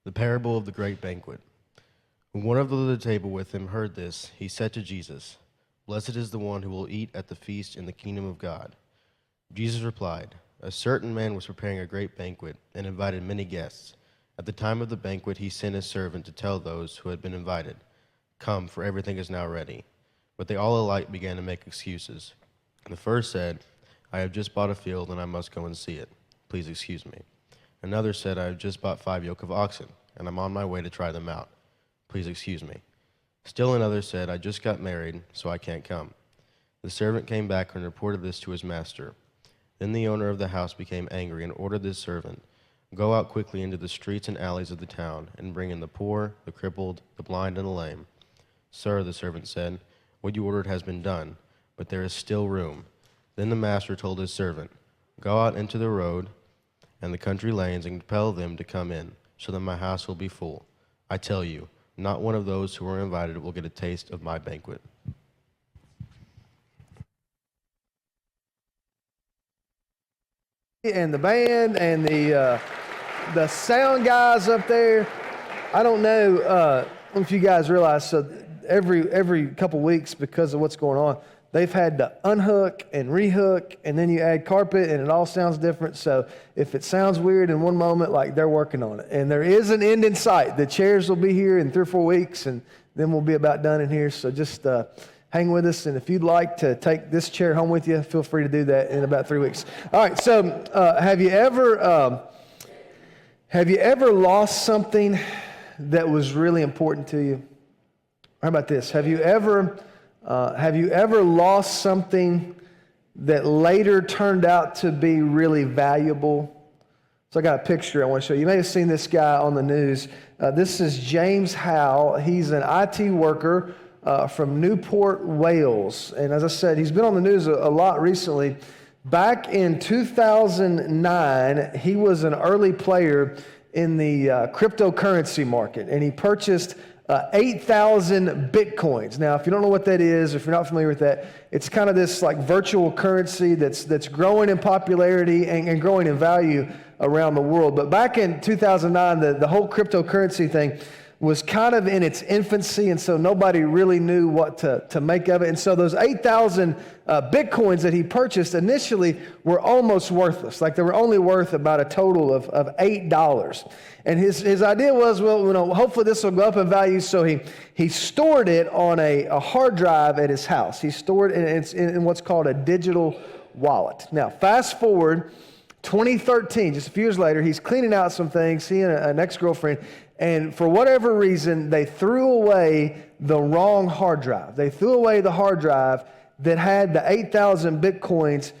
The parable of the great banquet. When one of those at the table with him heard this, he said to Jesus, "Blessed is the one who will eat at the feast in the kingdom of God." Jesus replied, "A certain man was preparing a great banquet and invited many guests. At the time of the banquet, he sent his servant to tell those who had been invited, 'Come, for everything is now ready.' But they all alike began to make excuses. The first said, 'I have just bought a field and I must go and see it. Please excuse me.' Another said, 'I have just bought 5 yoke of oxen and I'm on my way to try them out. Please excuse me.' Still another said, 'I just got married, so I can't come.' The servant came back and reported this to his master. Then the owner of the house became angry and ordered his servant, 'Go out quickly into the streets and alleys of the town and bring in the poor, the crippled, the blind, and the lame.' 'Sir,' the servant said, 'what you ordered has been done, but there is still room.' Then the master told his servant, 'Go out into the road and the country lanes and compel them to come in, so that my house will be full. I tell you, not one of those who are invited will get a taste of my banquet.'" And the band and the sound guys up there. I don't know if you guys realize, so every couple weeks, because of what's going on, they've had to unhook and rehook, and then you add carpet, and it all sounds different. So if it sounds weird in one moment, like, they're working on it. And there is an end in sight. The chairs will be here in 3 or 4 weeks, and then we'll be about done in here. So just hang with us, and if you'd like to take this chair home with you, feel free to do that in about 3 weeks. All right, so have you ever lost something that was really important to you? How about this? Have you ever lost something that later turned out to be really valuable? So I got a picture I want to show you. You may have seen this guy on the news. This is James Howe. He's an IT worker from Newport, Wales. And as I said, he's been on the news a lot recently. Back in 2009, he was an early player in the cryptocurrency market, and he purchased 8,000 Bitcoins. Now, if you don't know what that is, if you're not familiar with that, it's kind of this like virtual currency that's growing in popularity and growing in value around the world. But back in 2009, the whole cryptocurrency thing was kind of in its infancy, and so nobody really knew what to make of it. And so those 8,000 Bitcoins that he purchased initially were almost worthless. Like, they were only worth about a total of $8. And his idea was, well, hopefully this will go up in value. So he stored it on a hard drive at his house. He stored it in what's called a digital wallet. Now, fast forward 2013, just a few years later, he's cleaning out some things, he and an ex-girlfriend, and for whatever reason, they threw away the wrong hard drive. They threw away the hard drive that had the 8,000 Bitcoins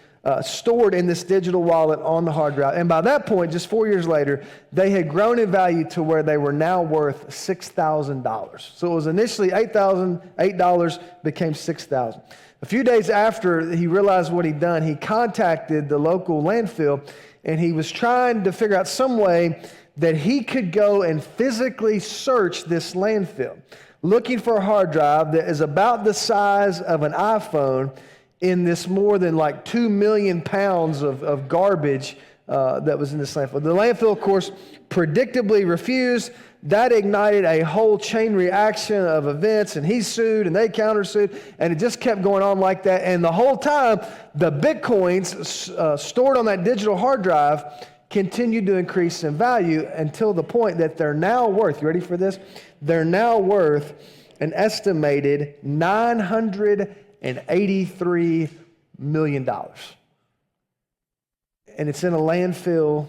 stored in this digital wallet on the hard drive. And by that point, just 4 years later, they had grown in value to where they were now worth $6,000. So it was initially $8 became $6,000. A few days after he realized what he'd done, he contacted the local landfill, and he was trying to figure out some way that he could go and physically search this landfill, looking for a hard drive that is about the size of an iPhone in this more than like 2 million pounds of garbage that was in this landfill. The landfill, of course, predictably refused. That ignited a whole chain reaction of events, and he sued, and they countersued, and it just kept going on like that. And the whole time, the Bitcoins stored on that digital hard drive continued to increase in value until the point that they're now worth, you ready for this? They're now worth an estimated $983 million. And it's in a landfill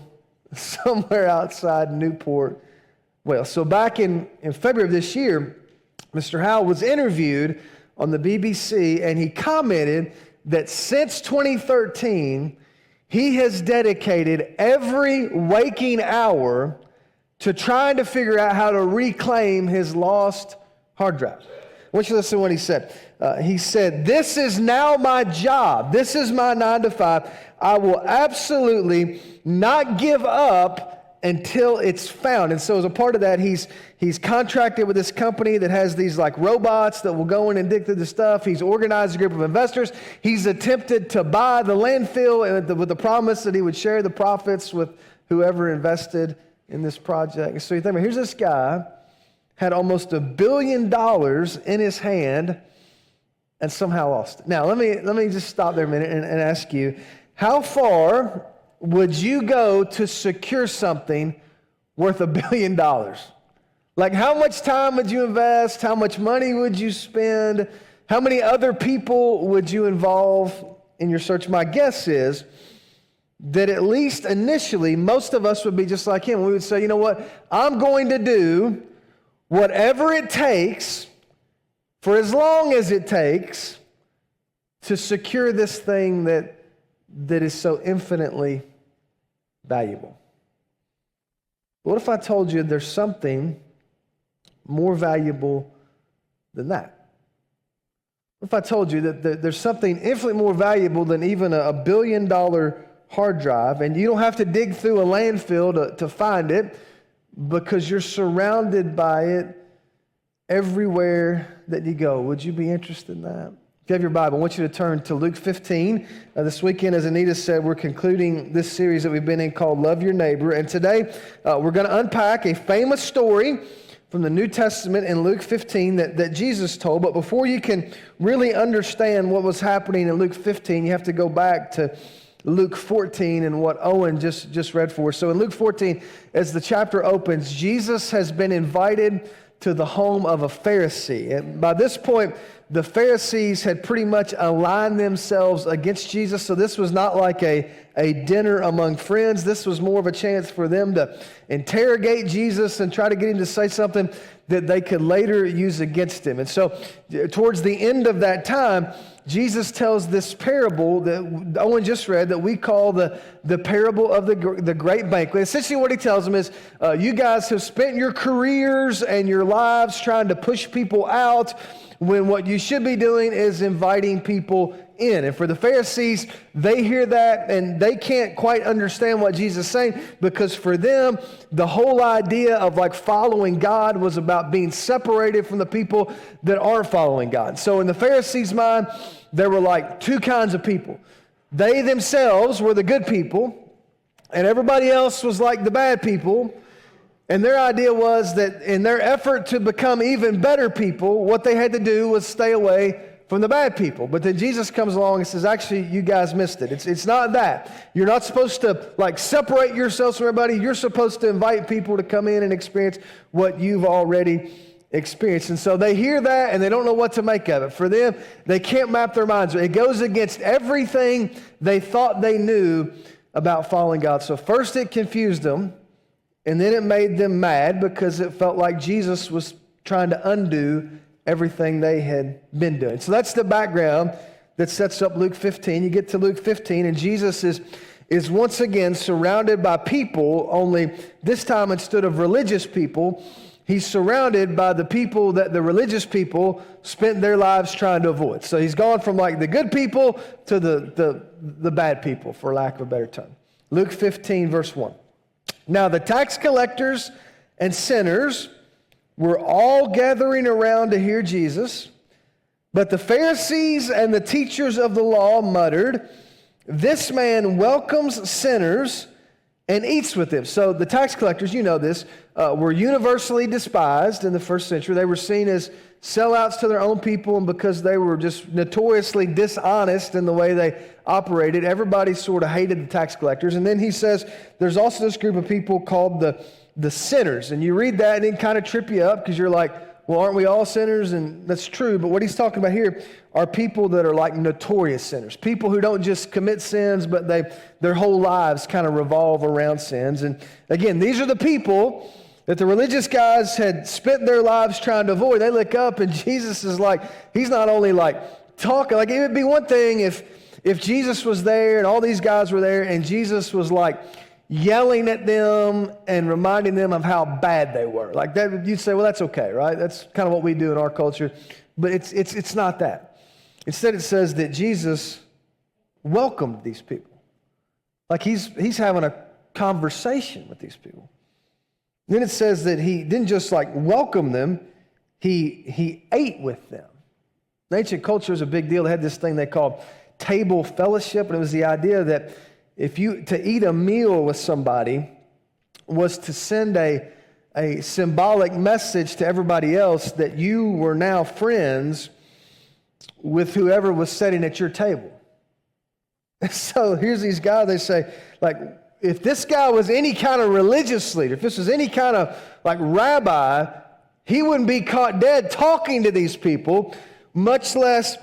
somewhere outside Newport. Well, so back in February of this year, Mr. Howe was interviewed on the BBC, and he commented that since 2013, he has dedicated every waking hour to trying to figure out how to reclaim his lost hard drive. I want you to listen to what he said. He said, "This is now my job. This is my 9 to 5. I will absolutely not give up until it's found." And so as a part of that, he's contracted with this company that has these like robots that will go in and dig through the stuff. He's organized a group of investors. He's attempted to buy the landfill with the promise that he would share the profits with whoever invested in this project. So you think, here's this guy, had almost $1 billion in his hand, and somehow lost it. Now, let me just stop there a minute and ask you, how far would you go to secure something worth $1 billion? Like, how much time would you invest? How much money would you spend? How many other people would you involve in your search? My guess is that at least initially, most of us would be just like him. We would say, you know what? I'm going to do whatever it takes for as long as it takes to secure this thing that is so infinitely valuable. What if I told you there's something more valuable than that? What if I told you that there's something infinitely more valuable than even a $1 billion hard drive, and you don't have to dig through a landfill to find it because you're surrounded by it everywhere that you go? Would you be interested in that? If you have your Bible, I want you to turn to Luke 15. This weekend, as Anita said, we're concluding this series that we've been in called Love Your Neighbor. And today, we're going to unpack a famous story from the New Testament in Luke 15 that Jesus told. But before you can really understand what was happening in Luke 15, you have to go back to Luke 14 and what Owen just read for us. So in Luke 14, as the chapter opens, Jesus has been invited to the home of a Pharisee. And by this point, the Pharisees had pretty much aligned themselves against Jesus. So this was not like a dinner among friends. This was more of a chance for them to interrogate Jesus and try to get him to say something that they could later use against him. And so towards the end of that time, Jesus tells this parable that Owen just read that we call the parable of the great banquet. Essentially what he tells them is, you guys have spent your careers and your lives trying to push people out when what you should be doing is inviting people in. And for the Pharisees, they hear that and they can't quite understand what Jesus is saying, because for them, the whole idea of like following God was about being separated from the people that aren't following God. So in the Pharisees' mind, there were like two kinds of people. They themselves were the good people, and everybody else was like the bad people. And their idea was that in their effort to become even better people, what they had to do was stay away from the bad people. But then Jesus comes along and says, actually, you guys missed it. It's not that. You're not supposed to like separate yourselves from everybody. You're supposed to invite people to come in and experience what you've already experienced. And so they hear that and they don't know what to make of it. For them, they can't map their minds. It goes against everything they thought they knew about following God. So first it confused them, and then it made them mad because it felt like Jesus was trying to undo everything they had been doing. So that's the background that sets up Luke 15. You get to Luke 15, and Jesus is once again surrounded by people, only this time instead of religious people, he's surrounded by the people that the religious people spent their lives trying to avoid. So he's gone from like the good people to the bad people, for lack of a better term. Luke 15, verse 1. Now the tax collectors and sinners were all gathering around to hear Jesus, but the Pharisees and the teachers of the law muttered, "This man welcomes sinners and eats with them." So the tax collectors, you know this, were universally despised in the first century. They were seen as sellouts to their own people, and because they were just notoriously dishonest in the way they operated, everybody sort of hated the tax collectors. And then he says there's also this group of people called the sinners. And you read that and it kind of trip you up because you're like, well, aren't we all sinners? And that's true. But what he's talking about here are people that are like notorious sinners. People who don't just commit sins, but their whole lives kind of revolve around sins. And again, these are the people that the religious guys had spent their lives trying to avoid. They look up and Jesus is like, he's not only like talking, like it would be one thing if Jesus was there and all these guys were there and Jesus was like yelling at them and reminding them of how bad they were. Like that, you'd say, well, that's okay, right? That's kind of what we do in our culture. But it's not that. Instead, it says that Jesus welcomed these people. Like he's having a conversation with these people. Then it says that he didn't just like welcome them, he ate with them. In ancient culture was a big deal. They had this thing they called table fellowship, and it was the idea that to eat a meal with somebody was to send a symbolic message to everybody else that you were now friends with whoever was sitting at your table. So here's these guys, they say, like, if this guy was any kind of religious leader, if this was any kind of like rabbi, he wouldn't be caught dead talking to these people, much less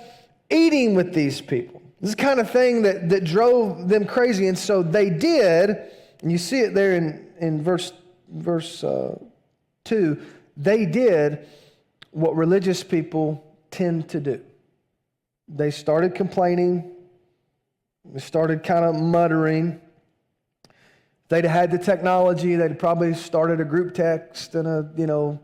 eating with these people. This is the kind of thing that drove them crazy. And so they did, and you see it there in verse 2, they did what religious people tend to do. They started complaining. They started kind of muttering. If they'd had the technology, they'd probably started a group text and a,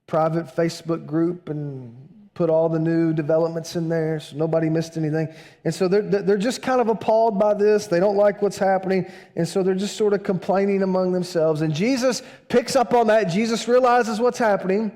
private Facebook group and put all the new developments in there so nobody missed anything. And so they're just kind of appalled by this. They don't like what's happening. And so they're just sort of complaining among themselves. And Jesus picks up on that. Jesus realizes what's happening.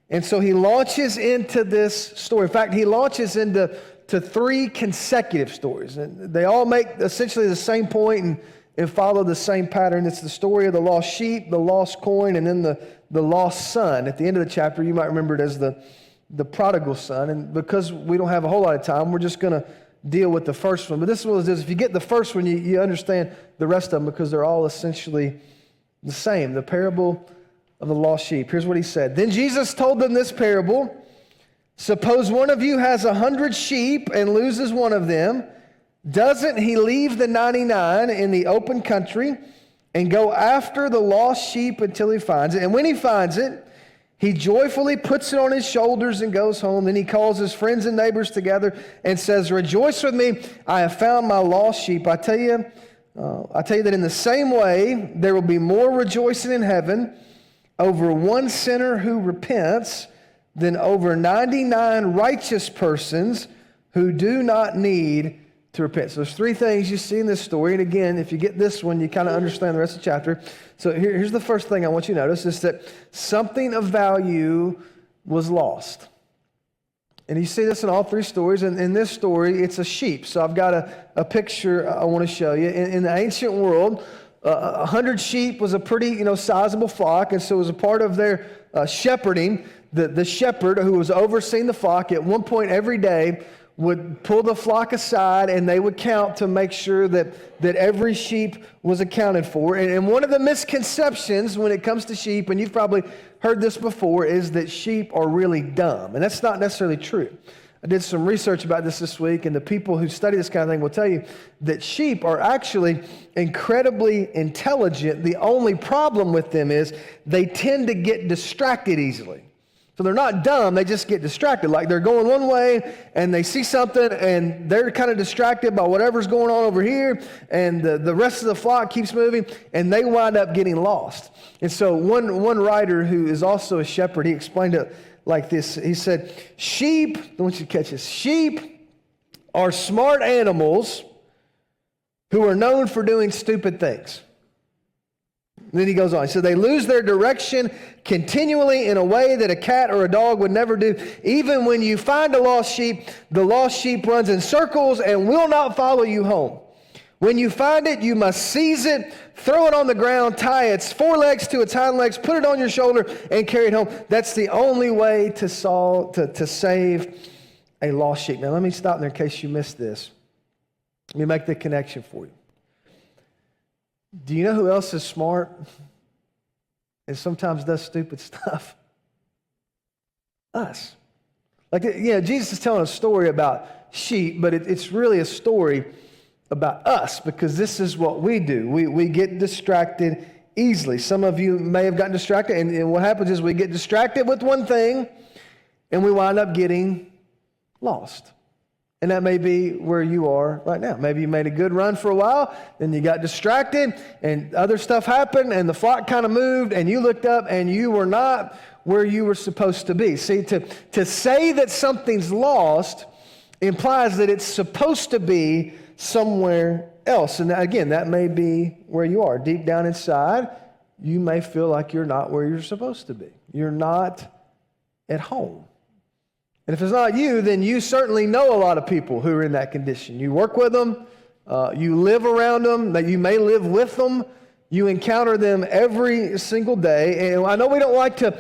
And so he launches into this story. In fact, he launches into 3 consecutive stories. And they all make essentially the same point and follow the same pattern. It's the story of the lost sheep, the lost coin, and then the lost son. At the end of the chapter, you might remember it as the prodigal son. And because we don't have a whole lot of time, we're just going to deal with the first one. But this was if you get the first one, you understand the rest of them because they're all essentially the same. The parable of the lost sheep. Here's what he said. Then Jesus told them this parable. Suppose one of you has 100 sheep and loses one of them. Doesn't he leave the 99 in the open country and go after the lost sheep until he finds it? And when he finds it, he joyfully puts it on his shoulders and goes home. Then he calls his friends and neighbors together and says, rejoice with me, I have found my lost sheep. I tell you that in the same way, there will be more rejoicing in heaven over one sinner who repents than over 99 righteous persons who do not need to repent. So there's 3 things you see in this story. And again, if you get this one, you kind of understand the rest of the chapter. So here's the first thing I want you to notice is that something of value was lost. And you see this in all 3 stories. And in this story, it's a sheep. So I've got a picture I want to show you. In the ancient world, 100 sheep was a pretty, sizable flock. And so it was a part of their shepherding. The shepherd who was overseeing the flock at one point every day would pull the flock aside and they would count to make sure that every sheep was accounted for. And one of the misconceptions when it comes to sheep, and you've probably heard this before, is that sheep are really dumb. And that's not necessarily true. I did some research about this week, and the people who study this kind of thing will tell you that sheep are actually incredibly intelligent. The only problem with them is they tend to get distracted easily. So they're not dumb, they just get distracted. Like they're going one way and they see something and they're kind of distracted by whatever's going on over here, and the rest of the flock keeps moving and they wind up getting lost. And so one writer who is also a shepherd, he explained it like this. He said, sheep, I want you to catch this, sheep are smart animals who are known for doing stupid things. And then he goes on. So they lose their direction continually in a way that a cat or a dog would never do. Even when you find a lost sheep, the lost sheep runs in circles and will not follow you home. When you find it, you must seize it, throw it on the ground, tie its forelegs to its hind legs, put it on your shoulder, and carry it home. That's the only way to save a lost sheep. Now, let me stop there in case you missed this. Let me make the connection for you. Do you know who else is smart and sometimes does stupid stuff? Us. Like, Jesus is telling a story about sheep, but it's really a story about us because this is what we do. We get distracted easily. Some of you may have gotten distracted, and what happens is we get distracted with one thing, and we wind up getting lost. And that may be where you are right now. Maybe you made a good run for a while, then you got distracted, and other stuff happened, and the flock kind of moved, and you looked up, and you were not where you were supposed to be. See, to say that something's lost implies that it's supposed to be somewhere else. And again, that may be where you are. Deep down inside, you may feel like you're not where you're supposed to be. You're not at home. And if it's not you, then you certainly know a lot of people who are in that condition. You work with them, you live around them, that you may live with them, You encounter them every single day. And I know we don't like to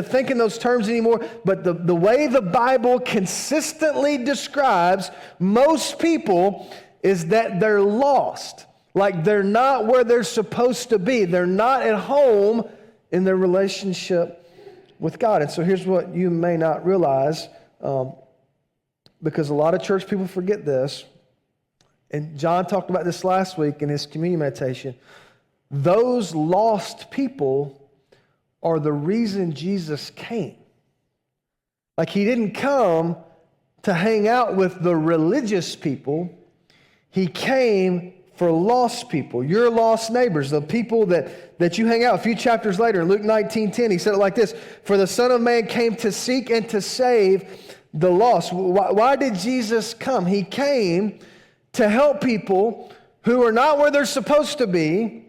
think in those terms anymore, but the way the Bible consistently describes most people is that they're lost. Like they're not where they're supposed to be. They're not at home in their relationship with God. And so here's what you may not realize, because a lot of church people forget this. And John talked about this last week in his communion meditation. Those lost people are the reason Jesus came. Like he didn't come to hang out with the religious people. He came for lost people, your lost neighbors, the people that you hang out. A few chapters later, in Luke 19:10, he said it like this: "For the Son of Man came to seek and to save the lost." Why did Jesus come? He came to help people who are not where they're supposed to be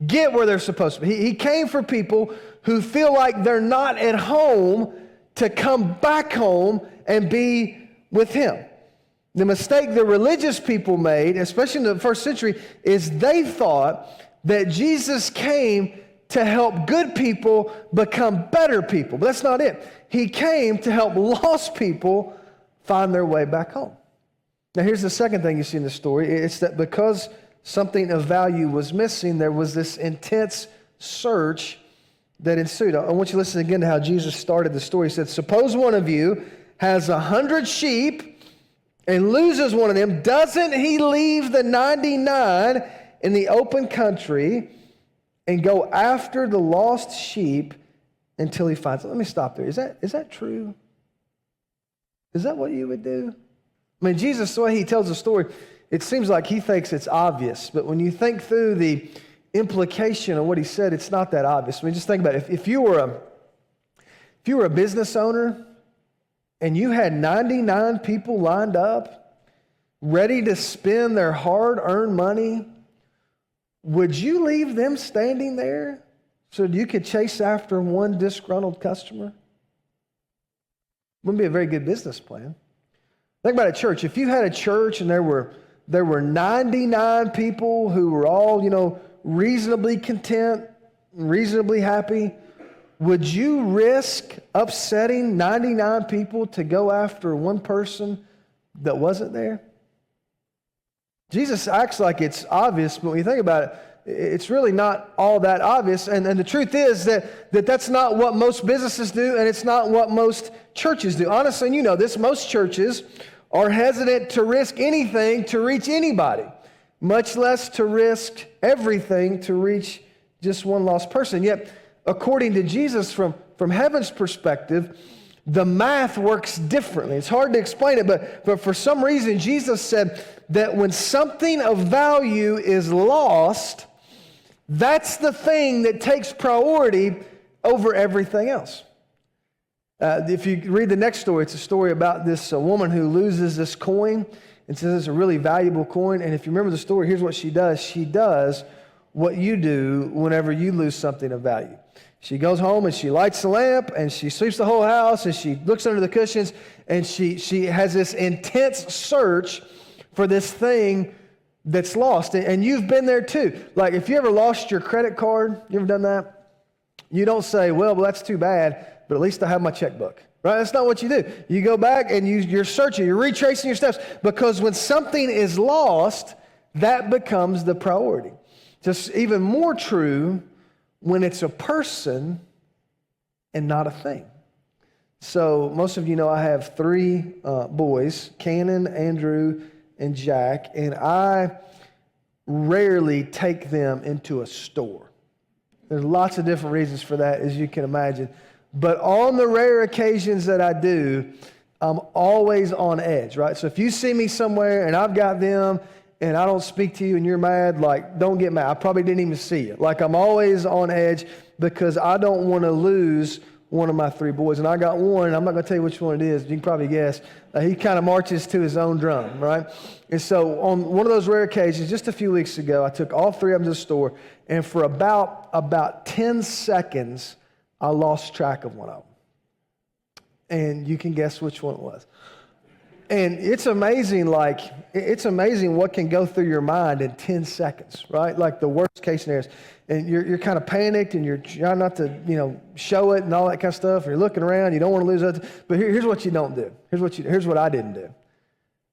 get where they're supposed to be. He came for people who feel like they're not at home to come back home and be with him. The mistake the religious people made, especially in the first century, is they thought that Jesus came to help good people become better people. But that's not it. He came to help lost people find their way back home. Now, here's the second thing you see in the story. It's that because something of value was missing, there was this intense search that ensued. I want you to listen again to how Jesus started the story. He said, "Suppose one of you has 100 sheep and loses one of them. Doesn't he leave the 99 in the open country and go after the lost sheep until he finds it?" Let me stop there. Is that true? Is that what you would do? I mean, Jesus, the way he tells the story, it seems like he thinks it's obvious. But when you think through the implication of what he said, it's not that obvious. I mean, just think about it. If you were a business owner and you had 99 people lined up, ready to spend their hard-earned money, would you leave them standing there so you could chase after one disgruntled customer? Wouldn't be a very good business plan. Think about a church. If you had a church and there were 99 people who were all, reasonably content, reasonably happy, would you risk upsetting 99 people to go after one person that wasn't there? Jesus acts like it's obvious, but when you think about it, it's really not all that obvious. And the truth is that's not what most businesses do, and it's not what most churches do. Honestly, and you know this, most churches are hesitant to risk anything to reach anybody, much less to risk everything to reach just one lost person. Yet, according to Jesus, from heaven's perspective, the math works differently. It's hard to explain it, but for some reason, Jesus said that when something of value is lost, that's the thing that takes priority over everything else. If you read the next story, it's a story about this woman who loses this coin and says it's a really valuable coin. And if you remember the story, here's what she does. She does what you do whenever you lose something of value. She goes home and she lights the lamp and she sweeps the whole house and she looks under the cushions and she has this intense search for this thing that's lost. And you've been there too. Like if you ever lost your credit card, you ever done that? You don't say, well, that's too bad, but at least I have my checkbook. Right? That's not what you do. You go back and you're searching, you're retracing your steps, because when something is lost, that becomes the priority. Just even more true when it's a person and not a thing. So most of you know I have 3 boys, Cannon, Andrew, and Jack, and I rarely take them into a store. There's lots of different reasons for that, as you can imagine. But on the rare occasions that I do, I'm always on edge, right? So if you see me somewhere and I've got them and I don't speak to you and you're mad, like, don't get mad. I probably didn't even see you. Like, I'm always on edge because I don't want to lose one of my 3 boys. And I got one, and I'm not going to tell you which one it is. You can probably guess. He kind of marches to his own drum, right? And so on one of those rare occasions, just a few weeks ago, I took all 3 of them to the store, and for about 10 seconds, I lost track of one of them. And you can guess which one it was. And it's amazing, it's amazing what can go through your mind in 10 seconds, right? Like the worst case scenarios. And you're kind of panicked and you're trying not to, show it and all that kind of stuff. And you're looking around, you don't want to lose that. But here's what you don't do. Here's what I didn't do.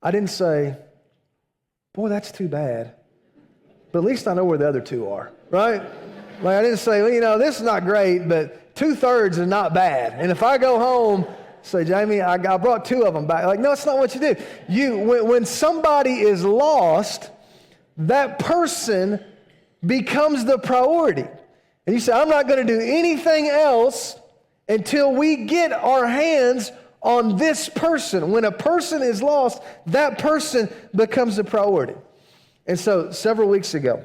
I didn't say, boy, that's too bad. But at least I know where the other two are, right? Like I didn't say, well, this is not great, but 2/3 is not bad. And if I go home, say, Jamie, I brought 2 of them back. Like, no, it's not what you do. When somebody is lost, that person becomes the priority. And you say, I'm not going to do anything else until we get our hands on this person. When a person is lost, that person becomes the priority. And so several weeks ago,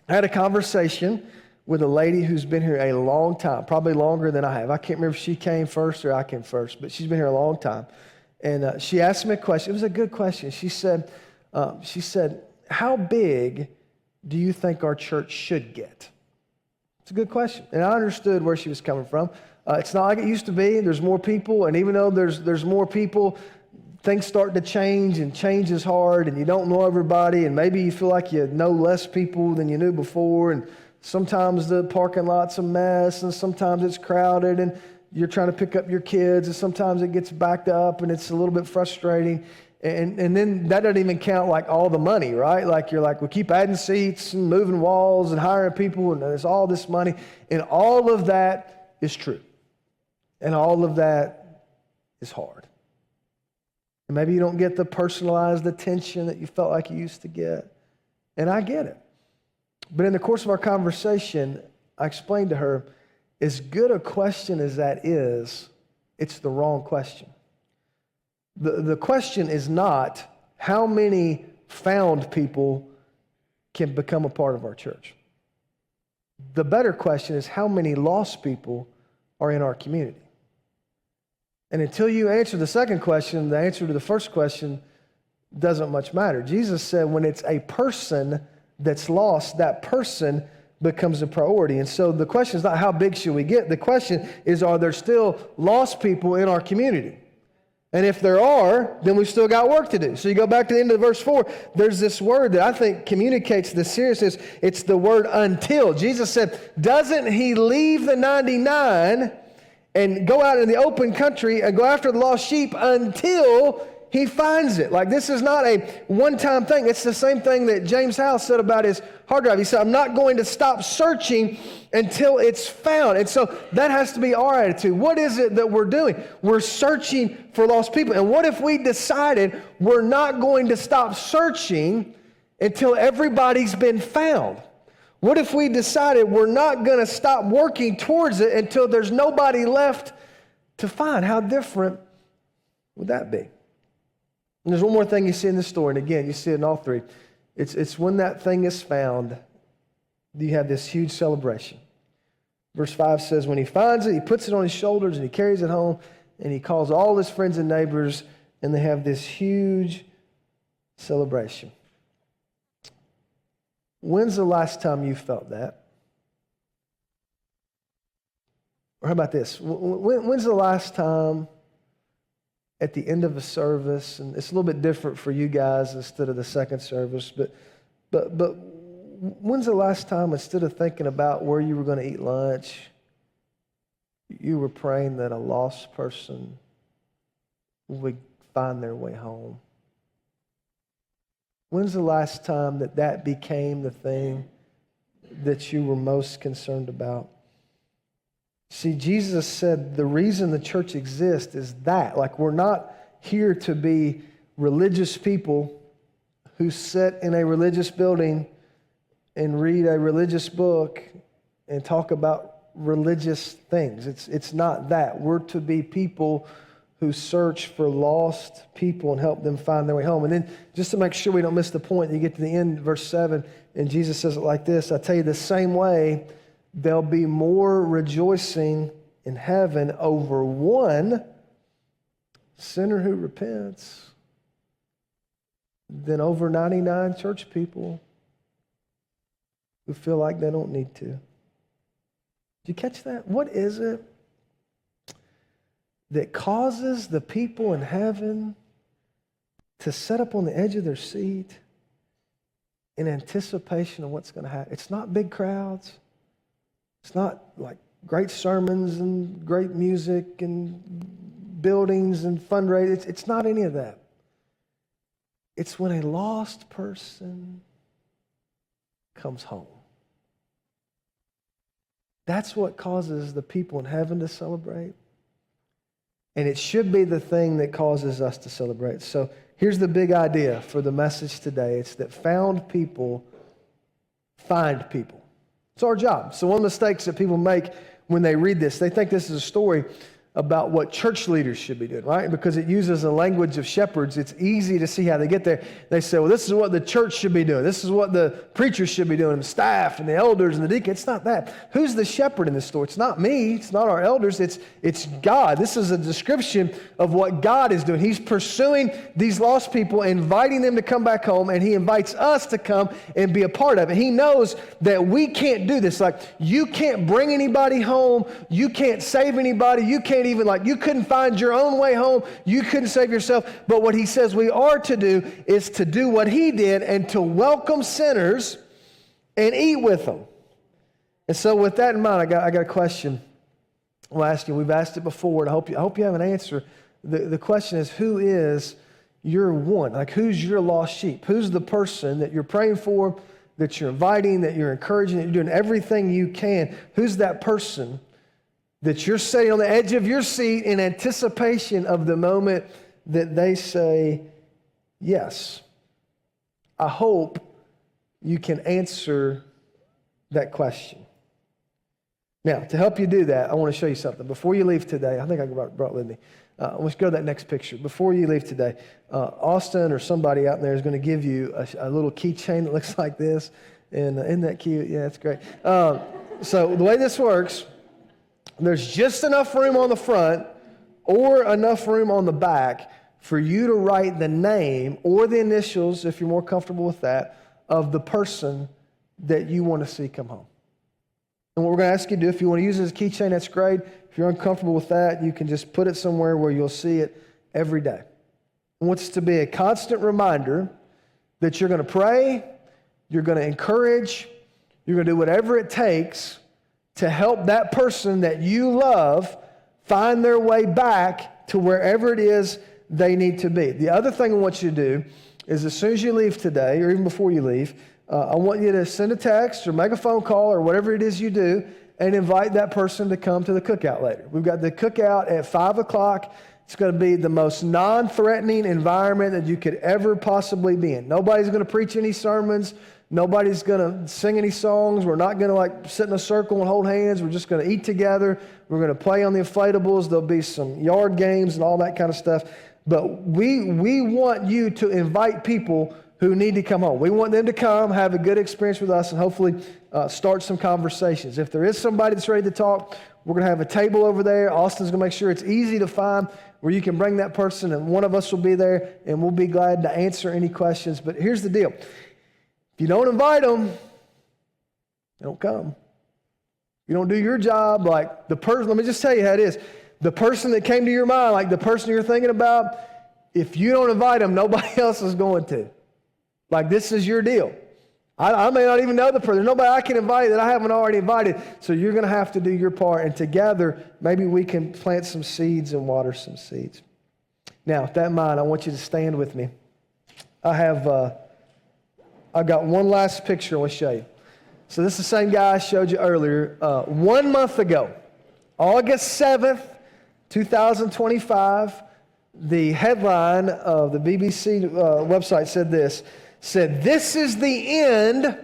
I had a conversation with a lady who's been here a long time, probably longer than I have. I can't remember if she came first or I came first, but she's been here a long time. And she asked me a question. It was a good question. She said, how big do you think our church should get? It's a good question. And I understood where she was coming from. It's not like it used to be. There's more people. And even though there's more people, things start to change, and change is hard, and you don't know everybody, and maybe you feel like you know less people than you knew before, and sometimes the parking lot's a mess, and sometimes it's crowded, and you're trying to pick up your kids, and sometimes it gets backed up, and it's a little bit frustrating. And then that doesn't even count like all the money, right? Like you're like, we keep adding seats and moving walls and hiring people, and there's all this money. And all of that is true. And all of that is hard. And maybe you don't get the personalized attention that you felt like you used to get. And I get it. But in the course of our conversation, I explained to her, as good a question as that is, it's the wrong question. The question is not how many found people can become a part of our church. The better question is how many lost people are in our community. And until you answer the second question, the answer to the first question doesn't much matter. Jesus said when it's a person that's lost, that person becomes a priority. And so the question is not how big should we get? The question is, are there still lost people in our community? And if there are, then we've still got work to do. So you go back to the end of verse 4, there's this word that I think communicates the seriousness. It's the word until. Jesus said, doesn't he leave the 99 and go out in the open country and go after the lost sheep until he finds it? Like, this is not a one-time thing. It's the same thing that James House said about his hard drive. He said, I'm not going to stop searching until it's found. And so that has to be our attitude. What is it that we're doing? We're searching for lost people. And what if we decided we're not going to stop searching until everybody's been found? What if we decided we're not going to stop working towards it until there's nobody left to find? How different would that be? And there's one more thing you see in this story, and again, you see it in all three. It's when that thing is found, you have this huge celebration. Verse 5 says, when he finds it, he puts it on his shoulders and he carries it home, and he calls all his friends and neighbors, and they have this huge celebration. When's the last time you felt that? Or how about this? When's the last time at the end of a service, and it's a little bit different for you guys instead of the second service, but when's the last time, instead of thinking about where you were going to eat lunch, you were praying that a lost person would find their way home? When's the last time that became the thing that you were most concerned about? See, Jesus said the reason the church exists is that. Like, we're not here to be religious people who sit in a religious building and read a religious book and talk about religious things. It's not that. We're to be people who search for lost people and help them find their way home. And then, just to make sure we don't miss the point, you get to the end, verse 7, and Jesus says it like this, I tell you, the same way, there'll be more rejoicing in heaven over one sinner who repents than over 99 church people who feel like they don't need to. Did you catch that? What is it that causes the people in heaven to set up on the edge of their seat in anticipation of what's going to happen. It's not big crowds. It's not like great sermons and great music and buildings and fundraising. It's not any of that. It's when a lost person comes home. That's what causes the people in heaven to celebrate. And it should be the thing that causes us to celebrate. So here's the big idea for the message today. It's that found people find people. It's our job. So one of the mistakes that people make when they read this, they think this is a story about what church leaders should be doing, right? Because it uses the language of shepherds, it's easy to see how they get there. They say, well, this is what the church should be doing. This is what the preachers should be doing, and the staff and the elders and the deacons. It's not that. Who's the shepherd in this story? It's not me. It's not our elders. It's God. This is a description of what God is doing. He's pursuing these lost people, inviting them to come back home, and he invites us to come and be a part of it. He knows that we can't do this. Like, you can't bring anybody home. You can't save anybody. You can't even, like, you couldn't find your own way home. You couldn't save yourself. But what he says we are to do is to do what he did and to welcome sinners and eat with them. And so with that in mind, I got a question I'll ask you. We've asked it before, and I hope you have an answer. The question is, who is your one? Like, who's your lost sheep? Who's the person that you're praying for, that you're inviting, that you're encouraging, that you're doing everything you can? Who's that person that you're sitting on the edge of your seat in anticipation of the moment that they say yes? I hope you can answer that question. Now, to help you do that, I want to show you something. Before you leave today, I think I brought it with me. Let's go to that next picture. Before you leave today, Austin or somebody out there is going to give you a little keychain that looks like this. And isn't that cute? Yeah, it's great. So the way this works, there's just enough room on the front or enough room on the back for you to write the name or the initials, if you're more comfortable with that, of the person that you want to see come home. And what we're going to ask you to do, if you want to use it as a keychain, that's great. If you're uncomfortable with that, you can just put it somewhere where you'll see it every day. I want this to be a constant reminder that you're going to pray, you're going to encourage, you're going to do whatever it takes to help that person that you love find their way back to wherever it is they need to be. The other thing I want you to do is, as soon as you leave today, or even before you leave, I want you to send a text or make a phone call or whatever it is you do and invite that person to come to the cookout later. We've got the cookout at 5 o'clock. It's going to be the most non-threatening environment that you could ever possibly be in. Nobody's going to preach any sermons. Nobody's going to sing any songs. We're not going to like sit in a circle and hold hands. We're just going to eat together. We're going to play on the inflatables. There'll be some yard games and all that kind of stuff. But we want you to invite people who need to come home. We want them to come, have a good experience with us, and hopefully start some conversations. If there is somebody that's ready to talk, we're going to have a table over there. Austin's going to make sure it's easy to find where you can bring that person, and one of us will be there, and we'll be glad to answer any questions. But here's the deal. If you don't invite them, they don't come. You don't do your job like the person. Let me just tell you how it is. The person that came to your mind, like the person you're thinking about, if you don't invite them, nobody else is going to. Like, this is your deal. I may not even know the person. There's nobody I can invite that I haven't already invited. So you're going to have to do your part. And together, maybe we can plant some seeds and water some seeds. Now, with that in mind, I want you to stand with me. I've got one last picture I want to show you. So this is the same guy I showed you earlier. 1 month ago, August 7th, 2025, the headline of the BBC website said this. This is the end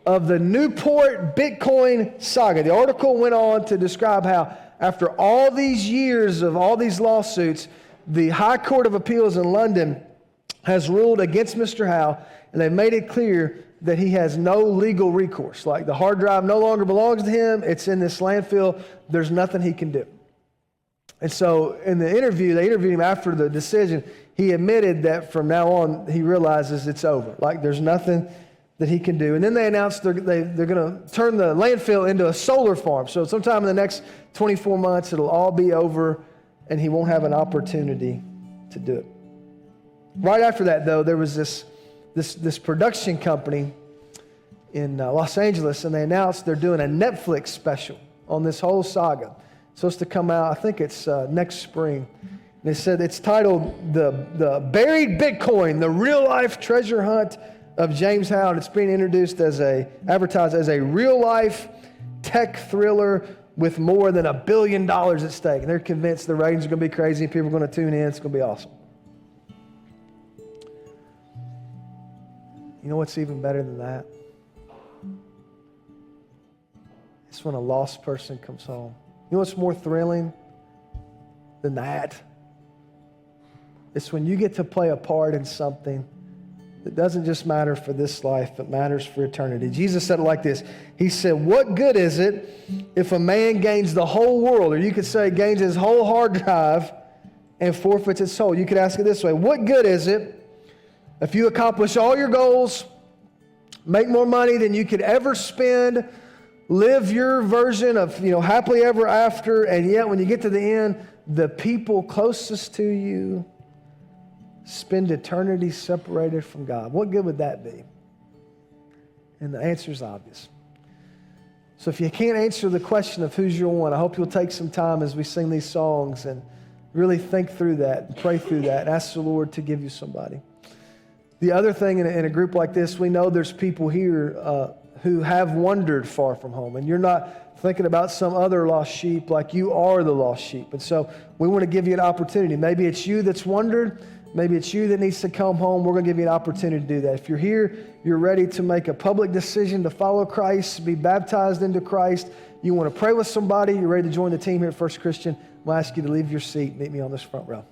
of the Newport Bitcoin saga. The article went on to describe how after all these years of all these lawsuits, the High Court of Appeals in London has ruled against Mr. Howe, and they've made it clear that he has no legal recourse. Like, the hard drive no longer belongs to him. It's in this landfill. There's nothing he can do. And so in the interview, they interviewed him after the decision. He admitted that from now on, he realizes it's over. Like, there's nothing that he can do. And then they announced they're going to turn the landfill into a solar farm. So sometime in the next 24 months, it'll all be over, and he won't have an opportunity to do it. Right after that, though, there was this production company in Los Angeles, and they announced they're doing a Netflix special on this whole saga. It's supposed to come out, I think it's next spring. And they said it's titled the Buried Bitcoin, the Real-Life Treasure Hunt of James Howe. It's being advertised as a real-life tech thriller with more than $1 billion at stake. And they're convinced the ratings are going to be crazy and people are going to tune in. It's going to be awesome. You know what's even better than that? It's when a lost person comes home. You know what's more thrilling than that? It's when you get to play a part in something that doesn't just matter for this life, but matters for eternity. Jesus said it like this. He said, what good is it if a man gains the whole world, or you could say gains his whole hard drive and forfeits his soul? You could ask it this way. What good is it if you accomplish all your goals, make more money than you could ever spend, live your version of, happily ever after, and yet when you get to the end, the people closest to you spend eternity separated from God? What good would that be? And the answer is obvious. So if you can't answer the question of who's your one, I hope you'll take some time as we sing these songs and really think through that, and pray through that, and ask the Lord to give you somebody. The other thing in a group like this, we know there's people here who have wandered far from home, and you're not thinking about some other lost sheep like you are the lost sheep. And so we want to give you an opportunity. Maybe it's you that's wandered. Maybe it's you that needs to come home. We're going to give you an opportunity to do that. If you're here, you're ready to make a public decision to follow Christ, be baptized into Christ, you want to pray with somebody, you're ready to join the team here at First Christian, I'm going to ask you to leave your seat and meet me on this front row.